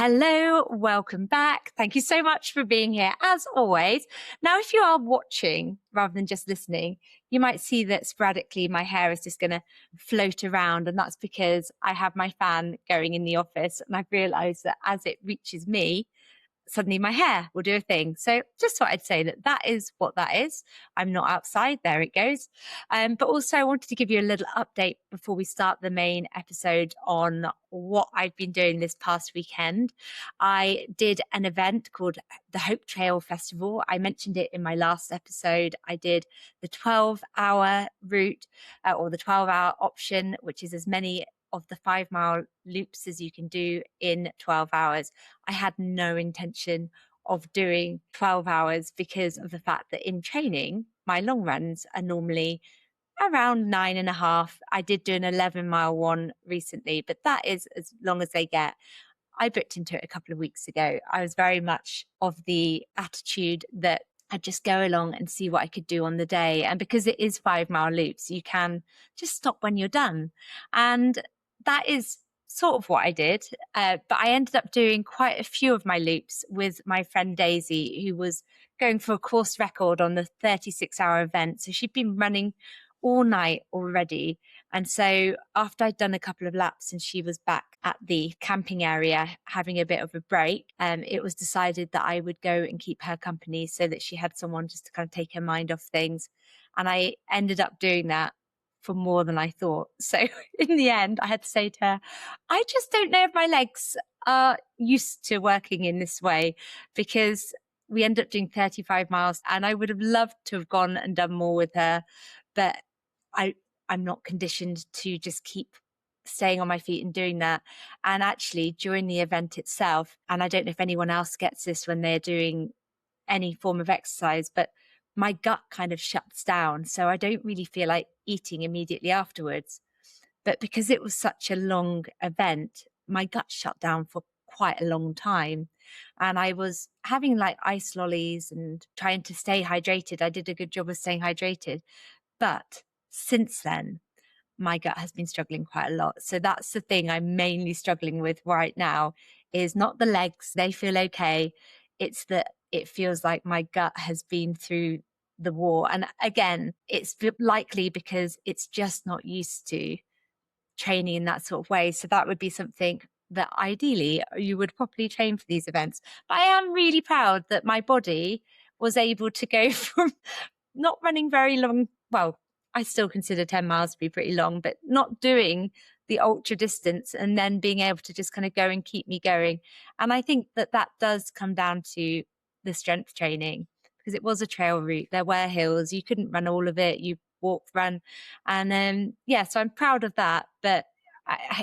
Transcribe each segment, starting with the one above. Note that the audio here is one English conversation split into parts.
Hello, welcome back. Thank you so much for being here as always. Now, if you are watching rather than just listening, you might see that sporadically my hair is just going to float around. And that's because I have my fan going in the office and I've realized that as it reaches me, suddenly my hair will do a thing. So just thought I'd say that that is what that is. I'm not outside. There it goes. But also I wanted to give you a little update before we start the main episode on what I've been doing this past weekend. I did an event called the Hope Trail Festival. I mentioned it in my last episode. I did the 12-hour route or the 12-hour option, which is as many of the 5-mile loops as you can do in 12 hours. I had no intention of doing 12 hours because of the fact that in training, my long runs are normally around 9.5. I did do an 11-mile one recently, but that is as long as they get. I booked into it a couple of weeks ago. I was very much of the attitude that I'd just go along and see what I could do on the day. And because it is 5-mile loops, you can just stop when you're done. And that is sort of what I did. But I ended up doing quite a few of my loops with my friend Daisy, who was going for a course record on the 36-hour event. So she'd been running all night already. And so after I'd done a couple of laps and she was back at the camping area having a bit of a break, it was decided that I would go and keep her company so that she had someone just to kind of take her mind off things. And I ended up doing that for more than I thought. So in the end, I had to say to her, I just don't know if my legs are used to working in this way, because we ended up doing 35 miles and I would have loved to have gone and done more with her. But I'm not conditioned to just keep staying on my feet and doing that. And actually during the event itself, and I don't know if anyone else gets this when they're doing any form of exercise, but my gut kind of shuts down. So I don't really feel like eating immediately afterwards. But because it was such a long event, my gut shut down for quite a long time. And I was having like ice lollies and trying to stay hydrated. I did a good job of staying hydrated. But since then, my gut has been struggling quite a lot. So that's the thing I'm mainly struggling with right now, is not the legs. They feel okay. It's that it feels like my gut has been through the war. And again, it's likely because it's just not used to training in that sort of way. So that would be something that ideally you would properly train for these events. But I am really proud that my body was able to go from not running very long. Well, I still consider 10 miles to be pretty long, but not doing the ultra distance and then being able to just kind of go and keep me going. And I think that that does come down to the strength training, because it was a trail route. There were hills. You couldn't run all of it. You walked, run. And so I'm proud of that. But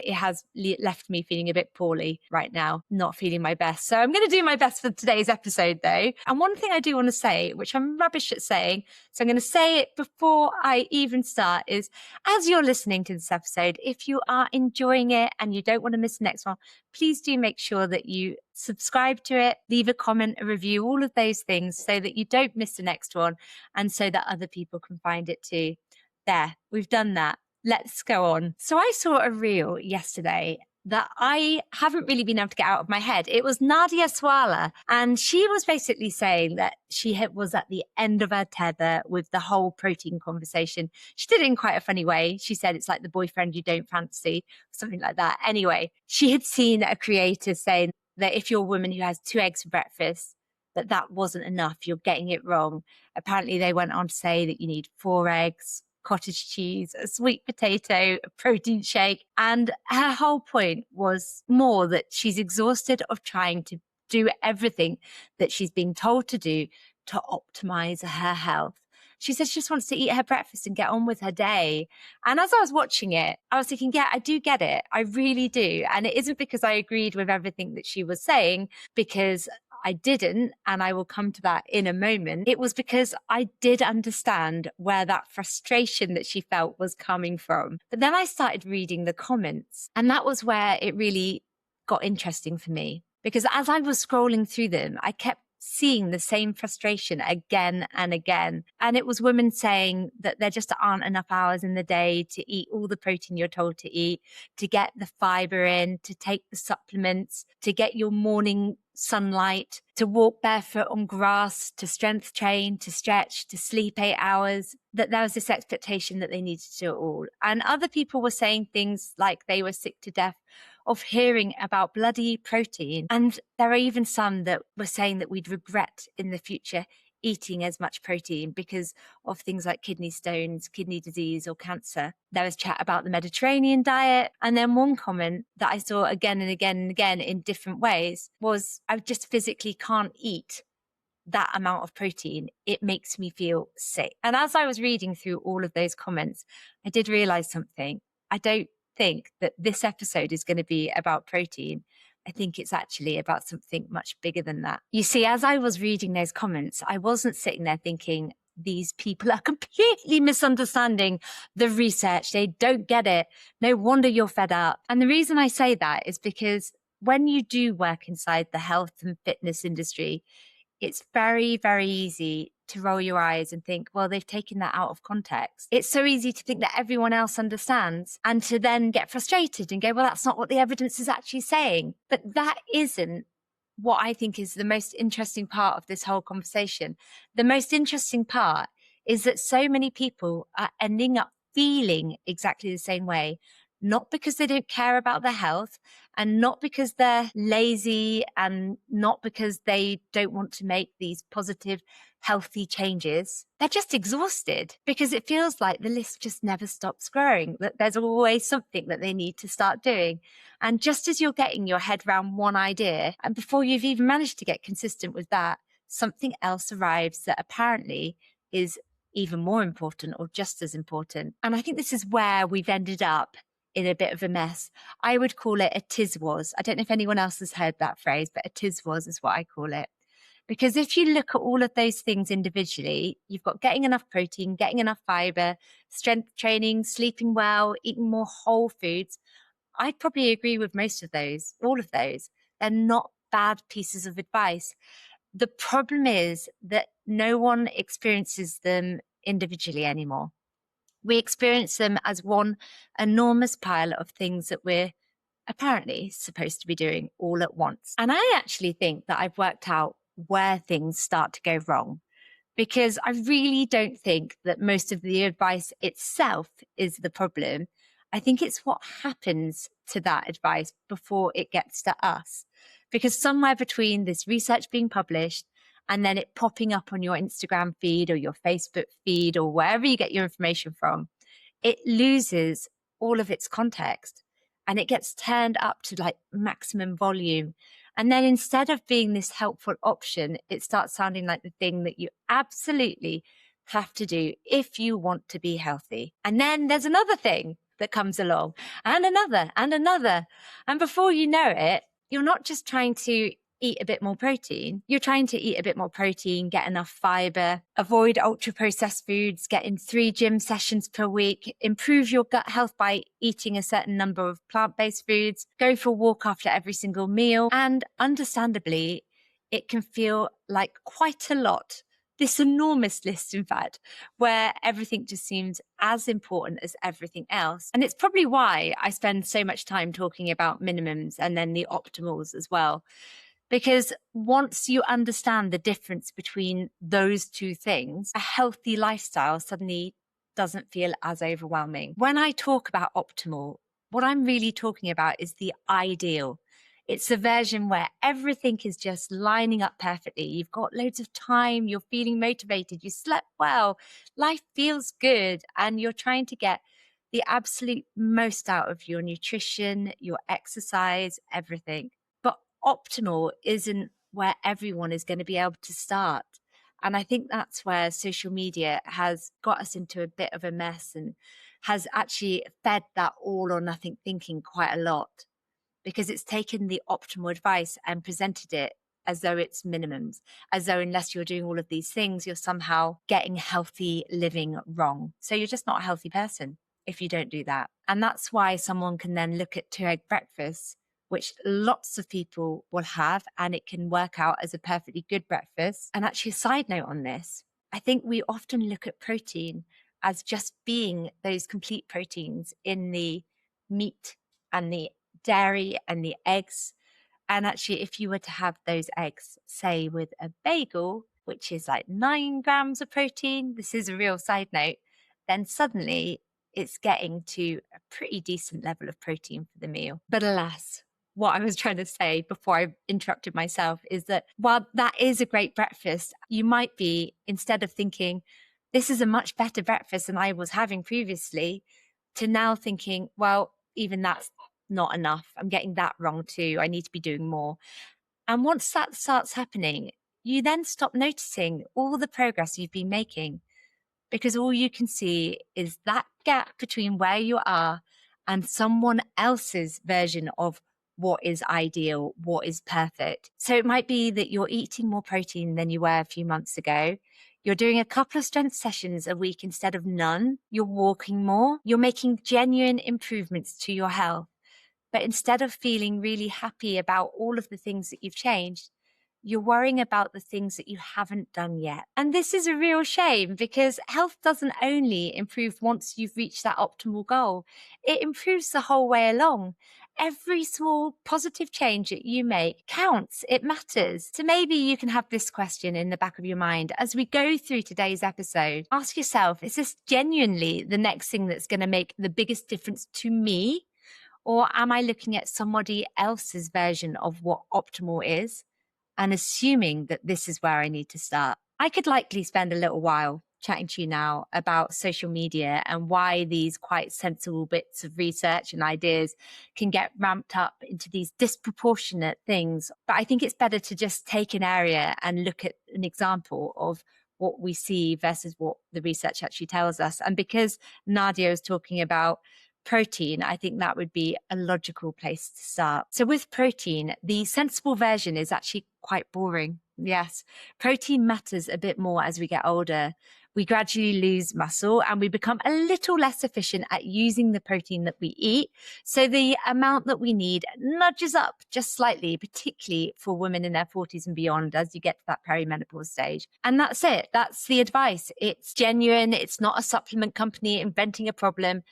it has left me feeling a bit poorly right now, not feeling my best. So I'm going to do my best for today's episode though. And one thing I do want to say, which I'm rubbish at saying, so I'm going to say it before I even start, is as you're listening to this episode, if you are enjoying it and you don't want to miss the next one, please do make sure that you subscribe to it, leave a comment, a review, all of those things so that you don't miss the next one and so that other people can find it too. There, we've done that. Let's go on. So I saw a reel yesterday that I haven't really been able to get out of my head. It was Nadia Swala, and she was basically saying that she was at the end of her tether with the whole protein conversation. She did it in quite a funny way. She said it's like the boyfriend you don't fancy, something like that. Anyway, she had seen a creator saying that if you're a woman who has 2 eggs for breakfast, that wasn't enough. You're getting it wrong. Apparently, they went on to say that you need 4 eggs, cottage cheese, a sweet potato, a protein shake. And her whole point was more that she's exhausted of trying to do everything that she's being told to do to optimize her health. She says she just wants to eat her breakfast and get on with her day. And as I was watching it, I was thinking, yeah, I do get it. I really do. And it isn't because I agreed with everything that she was saying, because I didn't, and I will come to that in a moment. It was because I did understand where that frustration that she felt was coming from. But then I started reading the comments, and that was where it really got interesting for me, because as I was scrolling through them, I kept seeing the same frustration again and again. And it was women saying that there just aren't enough hours in the day to eat all the protein you're told to eat, to get the fiber in, to take the supplements, to get your morning sunlight, to walk barefoot on grass, to strength train, to stretch, to sleep 8 hours, that there was this expectation that they needed to do it all. And other people were saying things like they were sick to death of hearing about bloody protein. And there are even some that were saying that we'd regret in the future eating as much protein because of things like kidney stones, kidney disease, or cancer. There was chat about the Mediterranean diet. And then one comment that I saw again and again and again in different ways was, I just physically can't eat that amount of protein. It makes me feel sick. And as I was reading through all of those comments, I did realize something. I don't think that this episode is going to be about protein. I think it's actually about something much bigger than that. You see, as I was reading those comments, I wasn't sitting there thinking, these people are completely misunderstanding the research. They don't get it. No wonder you're fed up. And the reason I say that is because when you do work inside the health and fitness industry, it's very, very easy to roll your eyes and think, well, they've taken that out of context. It's so easy to think that everyone else understands and to then get frustrated and go, well, that's not what the evidence is actually saying. But that isn't what I think is the most interesting part of this whole conversation. The most interesting part is that so many people are ending up feeling exactly the same way, not because they don't care about their health and not because they're lazy and not because they don't want to make these positive, healthy changes. They're just exhausted because it feels like the list just never stops growing, that there's always something that they need to start doing. And just as you're getting your head around one idea, and before you've even managed to get consistent with that, something else arrives that apparently is even more important or just as important. And I think this is where we've ended up in a bit of a mess. I would call it a tiswas. I don't know if anyone else has heard that phrase, but a tiswas is what I call it. Because if you look at all of those things individually, you've got getting enough protein, getting enough fiber, strength training, sleeping well, eating more whole foods. I'd probably agree with most of those, all of those. They're not bad pieces of advice. The problem is that no one experiences them individually anymore. We experience them as one enormous pile of things that we're apparently supposed to be doing all at once. And I actually think that I've worked out where things start to go wrong, because I really don't think that most of the advice itself is the problem. I think it's what happens to that advice before it gets to us. Because somewhere between this research being published and then it popping up on your Instagram feed or your Facebook feed or wherever you get your information from, it loses all of its context and it gets turned up to like maximum volume. And then instead of being this helpful option, it starts sounding like the thing that you absolutely have to do if you want to be healthy. And then there's another thing that comes along and another and another. And before you know it, you're not just trying to eat a bit more protein. You're trying to eat a bit more protein, get enough fiber, avoid ultra processed foods, get in 3 gym sessions per week, improve your gut health by eating a certain number of plant-based foods, go for a walk after every single meal. And understandably, it can feel like quite a lot. This enormous list, in fact, where everything just seems as important as everything else. And it's probably why I spend so much time talking about minimums and then the optimals as well. Because once you understand the difference between those two things, a healthy lifestyle suddenly doesn't feel as overwhelming. When I talk about optimal, what I'm really talking about is the ideal. It's a version where everything is just lining up perfectly. You've got loads of time, you're feeling motivated, you slept well, life feels good, and you're trying to get the absolute most out of your nutrition, your exercise, everything. But optimal isn't where everyone is going to be able to start. And I think that's where social media has got us into a bit of a mess and has actually fed that all or nothing thinking quite a lot, because it's taken the optimal advice and presented it as though it's minimums, as though unless you're doing all of these things, you're somehow getting healthy living wrong. So you're just not a healthy person if you don't do that. And that's why someone can then look at 2 egg breakfasts, which lots of people will have, and it can work out as a perfectly good breakfast. And actually, a side note on this, I think we often look at protein as just being those complete proteins in the meat and the dairy and the eggs. And actually, if you were to have those eggs, say with a bagel, which is like 9 grams of protein, this is a real side note, then suddenly it's getting to a pretty decent level of protein for the meal. But alas, what I was trying to say before I interrupted myself is that while that is a great breakfast, you might be, instead of thinking, this is a much better breakfast than I was having previously, to now thinking, well, even that's not enough. I'm getting that wrong too. I need to be doing more. And once that starts happening, you then stop noticing all the progress you've been making, because all you can see is that gap between where you are and someone else's version of what is ideal, what is perfect. So it might be that you're eating more protein than you were a few months ago. You're doing a couple of strength sessions a week instead of none. You're walking more. You're making genuine improvements to your health. But instead of feeling really happy about all of the things that you've changed, you're worrying about the things that you haven't done yet. And this is a real shame, because health doesn't only improve once you've reached that optimal goal. It improves the whole way along. Every small positive change that you make counts. It matters. So maybe you can have this question in the back of your mind as we go through today's episode. Ask yourself, is this genuinely the next thing that's going to make the biggest difference to me? Or am I looking at somebody else's version of what optimal is and assuming that this is where I need to start? I could likely spend a little while chatting to you now about social media and why these quite sensible bits of research and ideas can get ramped up into these disproportionate things. But I think it's better to just take an area and look at an example of what we see versus what the research actually tells us. And because Nadia is talking about protein, I think that would be a logical place to start. So with protein, the sensible version is actually quite boring. Yes, protein matters a bit more as we get older. We gradually lose muscle and we become a little less efficient at using the protein that we eat. So the amount that we need nudges up just slightly, particularly for women in their 40s and beyond as you get to that perimenopause stage. And that's it. That's the advice. It's genuine. It's not a supplement company inventing a problem.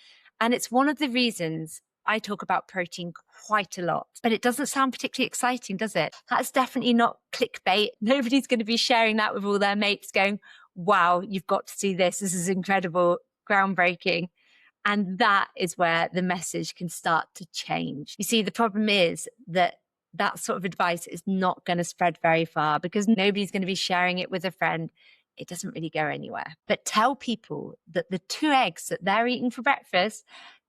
And it's one of the reasons I talk about protein quite a lot, but it doesn't sound particularly exciting, does it? That's definitely not clickbait. Nobody's going to be sharing that with all their mates going, wow, you've got to see this. This is incredible, groundbreaking. And that is where the message can start to change. You see, the problem is that that sort of advice is not going to spread very far because nobody's going to be sharing it with a friend. It doesn't really go anywhere. But tell people that the 2 eggs that they're eating for breakfast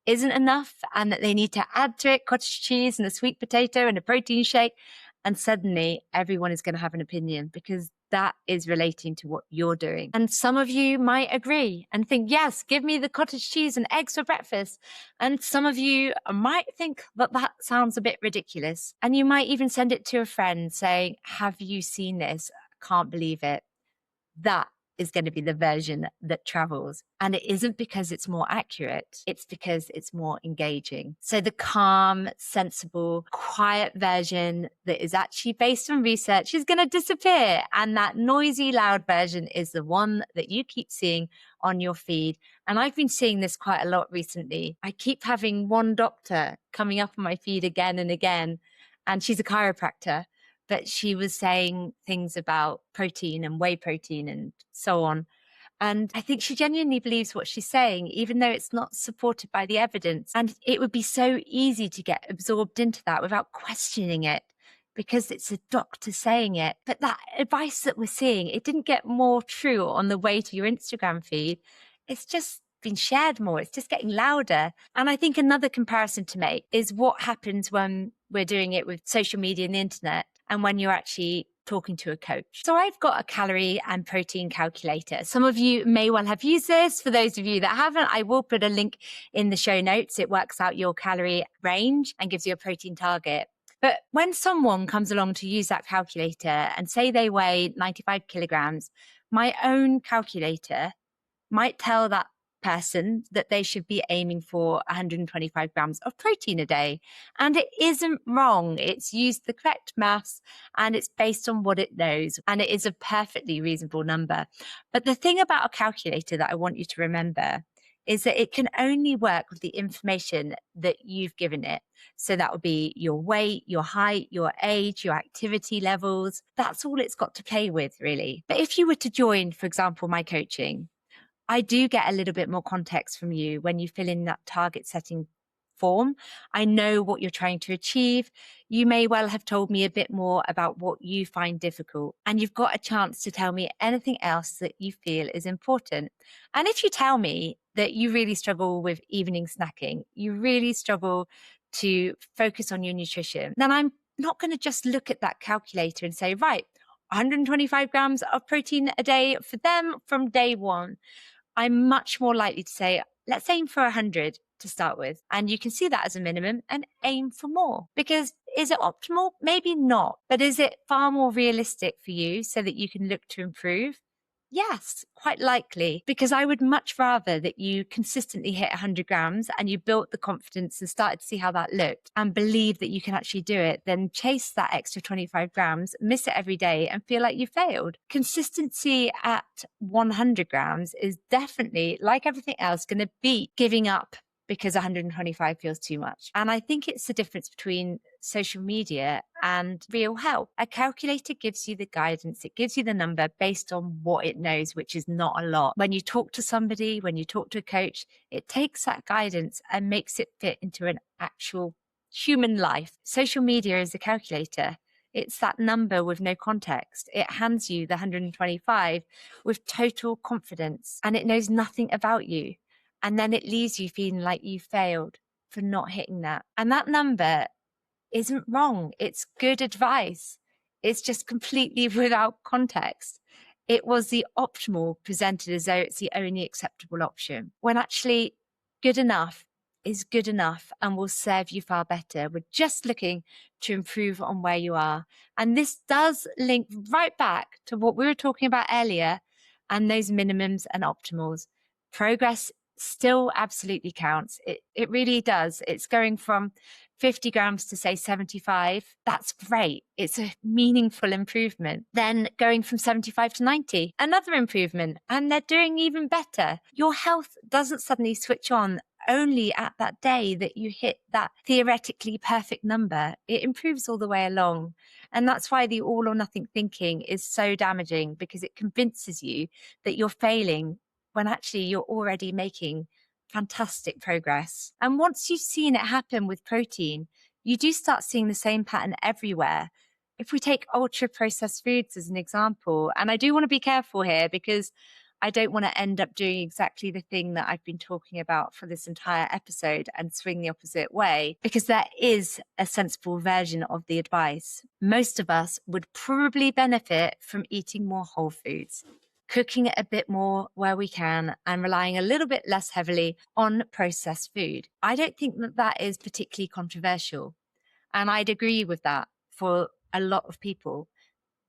isn't enough and that they need to add to it cottage cheese and a sweet potato and a protein shake. And suddenly everyone is going to have an opinion because that is relating to what you're doing. And some of you might agree and think, yes, give me the cottage cheese and eggs for breakfast. And some of you might think that that sounds a bit ridiculous. And you might even send it to a friend saying, have you seen this? I can't believe it. That is going to be the version that travels. And it isn't because it's more accurate. It's because it's more engaging. So the calm, sensible, quiet version that is actually based on research is going to disappear. And that noisy, loud version is the one that you keep seeing on your feed. And I've been seeing this quite a lot recently. I keep having one doctor coming up on my feed again and again. And she's a chiropractor. But she was saying things about protein and whey protein and so on. And I think she genuinely believes what she's saying, even though it's not supported by the evidence. And it would be so easy to get absorbed into that without questioning it because it's a doctor saying it. But that advice that we're seeing, it didn't get more true on the way to your Instagram feed. It's just been shared more. It's just getting louder. And I think another comparison to make is what happens when we're doing it with social media and the internet and when you're actually talking to a coach. So I've got a calorie and protein calculator. Some of you may well have used this. For those of you that haven't, I will put a link in the show notes. It works out your calorie range and gives you a protein target. But when someone comes along to use that calculator and say they weigh 95 kilograms, my own calculator might tell that person that they should be aiming for 125 grams of protein a day. And it isn't wrong. It's used the correct maths and it's based on what it knows. And it is a perfectly reasonable number. But the thing about a calculator that I want you to remember is that it can only work with the information that you've given it. So that would be your weight, your height, your age, your activity levels. That's all it's got to play with, really. But if you were to join, for example, my coaching, I do get a little bit more context from you when you fill in that target setting form. I know what you're trying to achieve. You may well have told me a bit more about what you find difficult, and you've got a chance to tell me anything else that you feel is important. And if you tell me that you really struggle with evening snacking, you really struggle to focus on your nutrition, then I'm not going to just look at that calculator and say, right, 125 grams of protein a day for them from day one. I'm much more likely to say, let's aim for 100 to start with. And you can see that as a minimum and aim for more. Because is it optimal? Maybe not. But is it far more realistic for you so that you can look to improve? Yes, quite likely, because I would much rather that you consistently hit 100 grams and you built the confidence and started to see how that looked and believe that you can actually do it than chase that extra 25 grams, miss it every day and feel like you failed. Consistency at 100 grams is definitely, like everything else, going to beat giving up because 125 feels too much. And I think it's the difference between social media and real help. A calculator gives you the guidance, it gives you the number based on what it knows, which is not a lot. When you talk to somebody, when you talk to a coach, it takes that guidance and makes it fit into an actual human life. Social media is a calculator. It's that number with no context. It hands you the 125 with total confidence and it knows nothing about you. And then it leaves you feeling like you failed for not hitting that. And that number isn't wrong. It's good advice. It's just completely without context. It was the optimal presented as though it's the only acceptable option, when actually good enough is good enough and will serve you far better. We're just looking to improve on where you are. And this does link right back to what we were talking about earlier and those minimums and optimals. Progress still absolutely counts. It really does. It's going from 50 grams to say 75. That's great. It's a meaningful improvement. Then going from 75 to 90, another improvement, and they're doing even better. Your health doesn't suddenly switch on only at that day that you hit that theoretically perfect number. It improves all the way along. And that's why the all or nothing thinking is so damaging, because it convinces you that you're failing when actually you're already making fantastic progress. And once you've seen it happen with protein, you do start seeing the same pattern everywhere. If we take ultra processed foods as an example, and I do want to be careful here because I don't want to end up doing exactly the thing that I've been talking about for this entire episode and swing the opposite way, because there is a sensible version of the advice. Most of us would probably benefit from eating more whole foods, cooking it a bit more where we can, and relying a little bit less heavily on processed food. I don't think that that is particularly controversial. And I'd agree with that for a lot of people.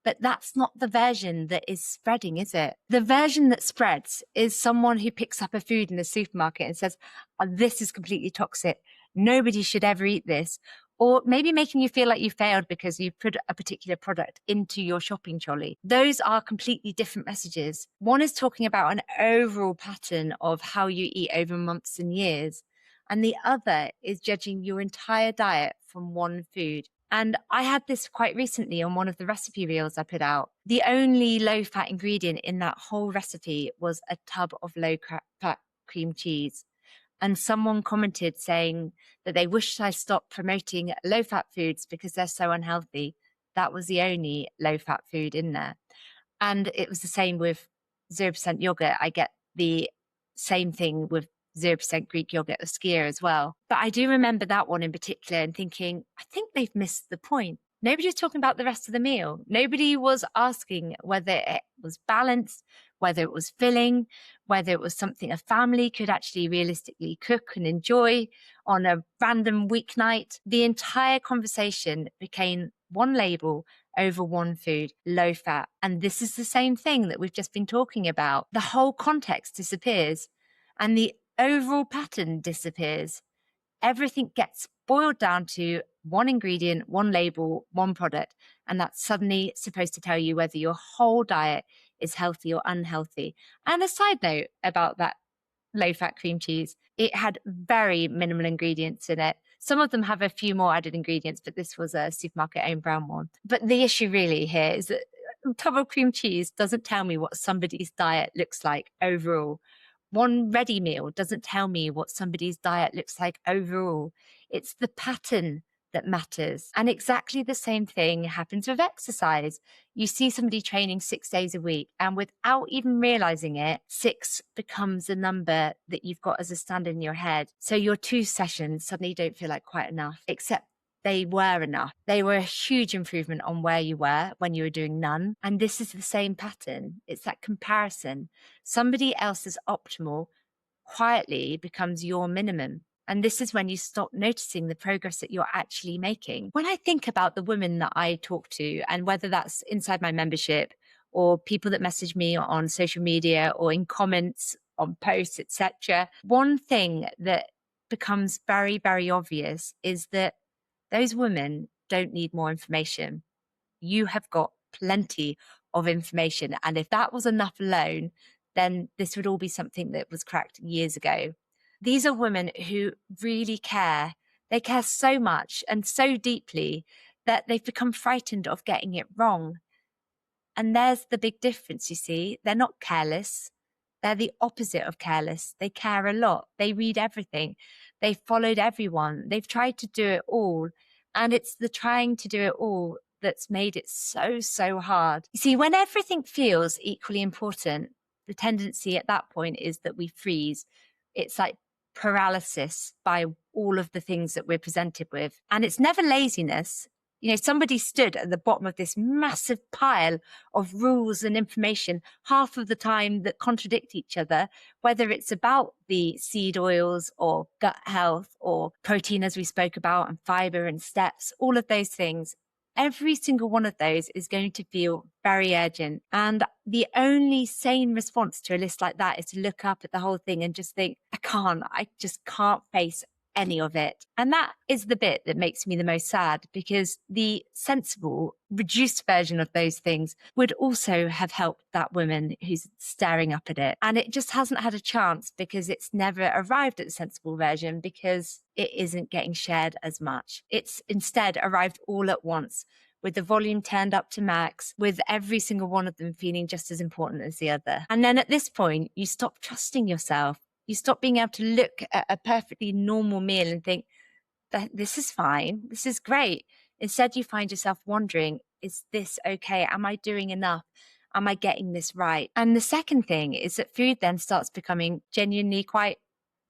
But that's not the version that is spreading, is it? The version that spreads is someone who picks up a food in the supermarket and says, oh, this is completely toxic. Nobody should ever eat this. Or maybe making you feel like you failed because you put a particular product into your shopping trolley. Those are completely different messages. One is talking about an overall pattern of how you eat over months and years. And the other is judging your entire diet from one food. And I had this quite recently on one of the recipe reels I put out. The only low-fat ingredient in that whole recipe was a tub of low-fat cream cheese. And someone commented saying that they wished I stopped promoting low-fat foods because they're so unhealthy. That was the only low-fat food in there. And it was the same with 0% yogurt. I get the same thing with 0% Greek yogurt or skyr as well. But I do remember that one in particular and thinking, I think they've missed the point. Nobody was talking about the rest of the meal. Nobody was asking whether it was balanced, whether it was filling, whether it was something a family could actually realistically cook and enjoy on a random weeknight. The entire conversation became one label over one food, low fat. And this is the same thing that we've just been talking about. The whole context disappears. and the overall pattern disappears. Everything gets boiled down to one ingredient, one label, one product, and that's suddenly supposed to tell you whether your whole diet is healthy or unhealthy. And a side note about that low-fat cream cheese, it had very minimal ingredients in it. Some of them have a few more added ingredients, but this was a supermarket-owned brown one. But the issue really here is that a tub of cream cheese doesn't tell me what somebody's diet looks like overall. One ready meal doesn't tell me what somebody's diet looks like overall. It's the pattern that matters. And exactly the same thing happens with exercise. You see somebody training 6 days a week, and without even realizing it, 6 becomes a number that you've got as a standard in your head. So your 2 sessions suddenly don't feel like quite enough, except they were enough. They were a huge improvement on where you were when you were doing none. And this is the same pattern. It's that comparison. Somebody else's optimal quietly becomes your minimum. And this is when you stop noticing the progress that you're actually making. When I think about the women that I talk to, and whether that's inside my membership or people that message me on social media or in comments on posts, etc., one thing that becomes very, very obvious is that those women don't need more information. You have got plenty of information. And if that was enough alone, then this would all be something that was cracked years ago. These are women who really care. They care so much and so deeply that they've become frightened of getting it wrong. And there's the big difference, you see. They're not careless. They're the opposite of careless. They care a lot. They read everything. They've followed everyone. They've tried to do it all. And it's the trying to do it all that's made it so, so hard. You see, when everything feels equally important, the tendency at that point is that we freeze. It's like paralysis by all of the things that we're presented with. And it's never laziness. You know, somebody stood at the bottom of this massive pile of rules and information, half of the time that contradict each other, whether it's about the seed oils or gut health or protein, as we spoke about, and fiber and steps, all of those things. Every single one of those is going to feel very urgent. And the only sane response to a list like that is to look up at the whole thing and just think, I just can't face any of it. And that is the bit that makes me the most sad, because the sensible, reduced version of those things would also have helped that woman who's staring up at it. And it just hasn't had a chance because it's never arrived at the sensible version, because it isn't getting shared as much. It's instead arrived all at once, with the volume turned up to max, with every single one of them feeling just as important as the other. And then at this point, you stop trusting yourself. You stop being able to look at a perfectly normal meal and think, this is fine, this is great. Instead, you find yourself wondering, is this okay? Am I doing enough? Am I getting this right? And the second thing is that food then starts becoming genuinely quite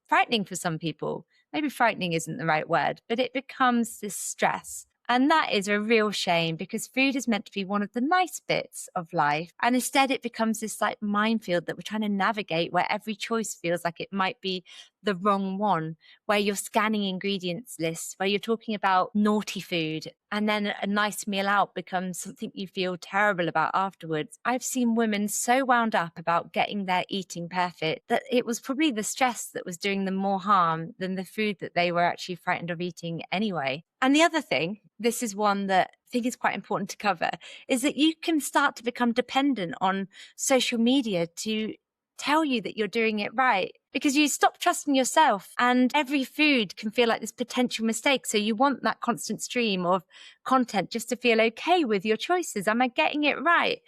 frightening for some people. Maybe frightening isn't the right word, but it becomes this stress. And that is a real shame, because food is meant to be one of the nice bits of life. And instead it becomes this like minefield that we're trying to navigate, where every choice feels like it might be the wrong one, where you're scanning ingredients lists, where you're talking about naughty food, and then a nice meal out becomes something you feel terrible about afterwards. I've seen women so wound up about getting their eating perfect that it was probably the stress that was doing them more harm than the food that they were actually frightened of eating anyway. And the other thing, this is one that I think is quite important to cover, is that you can start to become dependent on social media to tell you that you're doing it right, because you stop trusting yourself, and every food can feel like this potential mistake. So you want that constant stream of content just to feel okay with your choices. Am I getting it right?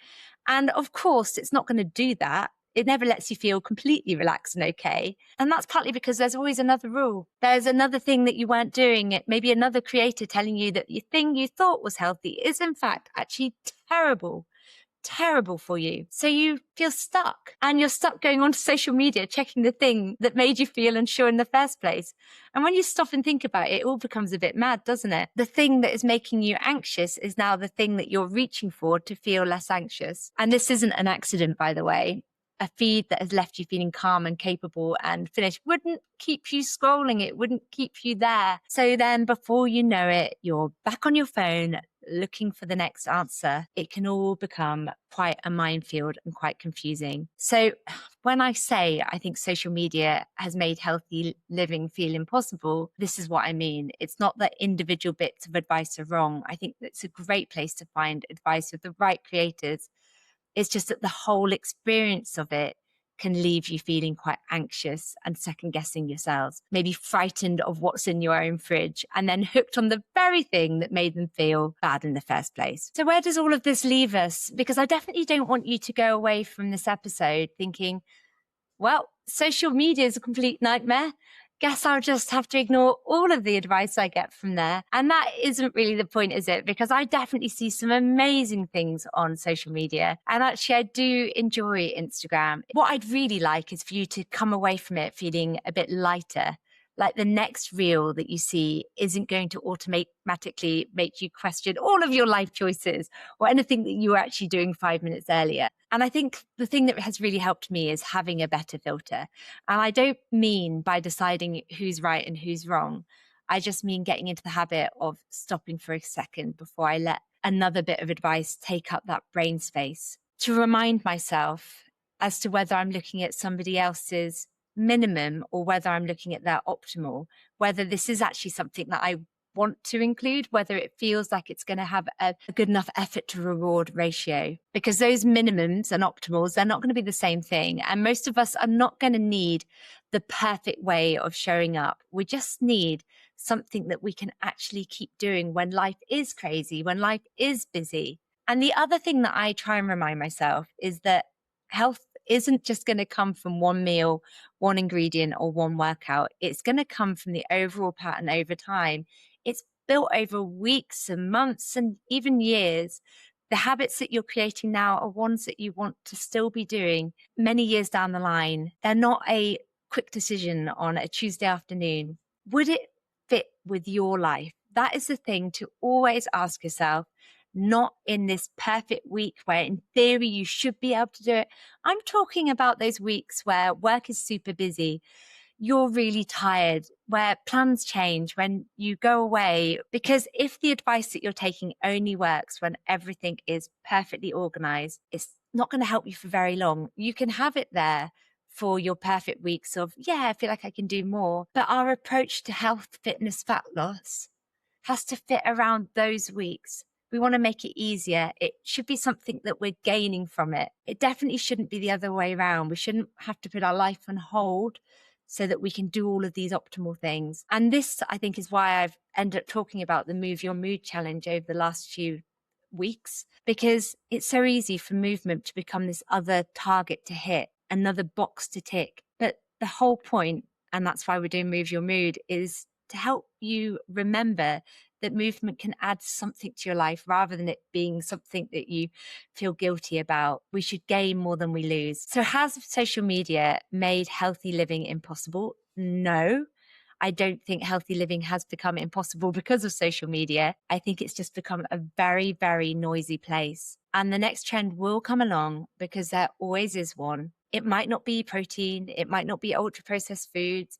And of course, it's not going to do that. It never lets you feel completely relaxed and okay. And that's partly because there's always another rule. There's another thing that you weren't doing. Maybe another creator telling you that the thing you thought was healthy is in fact actually terrible for you. So you feel stuck, and you're stuck going onto social media, checking the thing that made you feel unsure in the first place. And when you stop and think about it, it all becomes a bit mad, doesn't it? The thing that is making you anxious is now the thing that you're reaching for to feel less anxious. And this isn't an accident, by the way. A feed that has left you feeling calm and capable and finished wouldn't keep you scrolling. It wouldn't keep you there. So then before you know it, you're back on your phone, looking for the next answer, it can all become quite a minefield and quite confusing. So when I say I think social media has made healthy living feel impossible, this is what I mean. It's not that individual bits of advice are wrong. I think it's a great place to find advice with the right creators. It's just that the whole experience of it can leave you feeling quite anxious and second guessing yourselves, maybe frightened of what's in your own fridge, and then hooked on the very thing that made them feel bad in the first place. So where does all of this leave us? Because I definitely don't want you to go away from this episode thinking, well, social media is a complete nightmare. Guess I'll just have to ignore all of the advice I get from there. And that isn't really the point, is it? Because I definitely see some amazing things on social media. And actually, I do enjoy Instagram. What I'd really like is for you to come away from it feeling a bit lighter. Like the next reel that you see isn't going to automatically make you question all of your life choices or anything that you were actually doing 5 minutes earlier. And I think the thing that has really helped me is having a better filter. And I don't mean by deciding who's right and who's wrong. I just mean getting into the habit of stopping for a second before I let another bit of advice take up that brain space, to remind myself as to whether I'm looking at somebody else's minimum or whether I'm looking at their optimal, whether this is actually something that I want to include, whether it feels like it's going to have a good enough effort to reward ratio. Because those minimums and optimals, they're not going to be the same thing. And most of us are not going to need the perfect way of showing up. We just need something that we can actually keep doing when life is crazy, when life is busy. And the other thing that I try and remind myself is that health isn't just going to come from one meal, one ingredient, or one workout. It's going to come from the overall pattern over time. It's built over weeks and months and even years. The habits that you're creating now are ones that you want to still be doing many years down the line. They're not a quick decision on a Tuesday afternoon. Would it fit with your life? That is the thing to always ask yourself. Not in this perfect week where in theory you should be able to do it. I'm talking about those weeks where work is super busy, you're really tired, where plans change, when you go away. Because if the advice that you're taking only works when everything is perfectly organized, it's not going to help you for very long. You can have it there for your perfect weeks of, yeah, I feel like I can do more. But our approach to health, fitness, fat loss has to fit around those weeks. We want to make it easier. It should be something that we're gaining from it. It definitely shouldn't be the other way around. We shouldn't have to put our life on hold so that we can do all of these optimal things. And this, I think, is why I've ended up talking about the Move Your Mood challenge over the last few weeks, because it's so easy for movement to become this other target to hit, another box to tick. But the whole point, and that's why we're doing Move Your Mood, is to help you remember that movement can add something to your life rather than it being something that you feel guilty about. We should gain more than we lose. So has social media made healthy living impossible? No. I don't think healthy living has become impossible because of social media. I think it's just become a very, very noisy place. And the next trend will come along because there always is one. It might not be protein. It might not be ultra processed foods.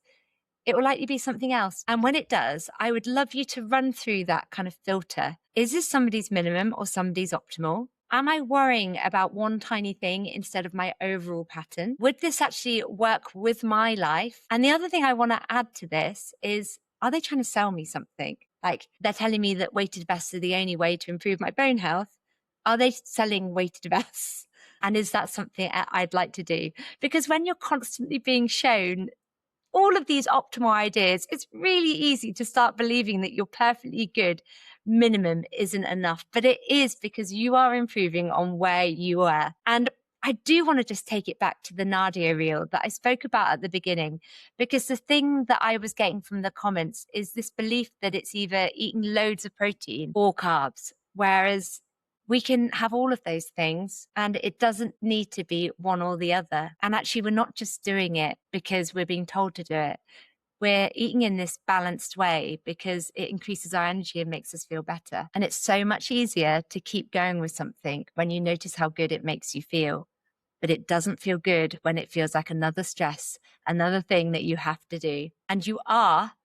It will likely be something else. And when it does, I would love you to run through that kind of filter. Is this somebody's minimum or somebody's optimal? Am I worrying about one tiny thing instead of my overall pattern? Would this actually work with my life? And the other thing I want to add to this is, are they trying to sell me something? Like they're telling me that weighted vests are the only way to improve my bone health. Are they selling weighted vests? And is that something I'd like to do? Because when you're constantly being shown all of these optimal ideas, it's really easy to start believing that your perfectly good minimum isn't enough, but it is, because you are improving on where you are. And I do want to just take it back to the Nadia reel that I spoke about at the beginning, because the thing that I was getting from the comments is this belief that it's either eating loads of protein or carbs, whereas we can have all of those things and it doesn't need to be one or the other. And actually, we're not just doing it because we're being told to do it. We're eating in this balanced way because it increases our energy and makes us feel better. And it's so much easier to keep going with something when you notice how good it makes you feel. but it doesn't feel good when it feels like another stress, another thing that you have to do. And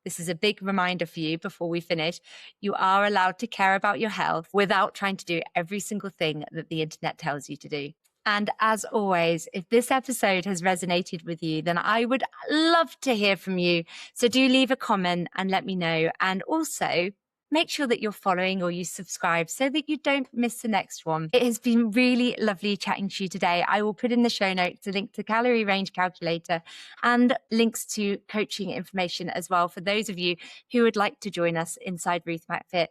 this is a big reminder for you before we finish, you are allowed to care about your health without trying to do every single thing that the internet tells you to do. And as always, if this episode has resonated with you, then I would love to hear from you. So do leave a comment and let me know. And also, make sure that you're following or you subscribe so that you don't miss the next one. It has been really lovely chatting to you today. I will put in the show notes a link to Calorie Range Calculator and links to coaching information as well for those of you who would like to join us inside Ruth Mac Fit.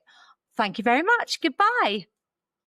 Thank you very much. Goodbye.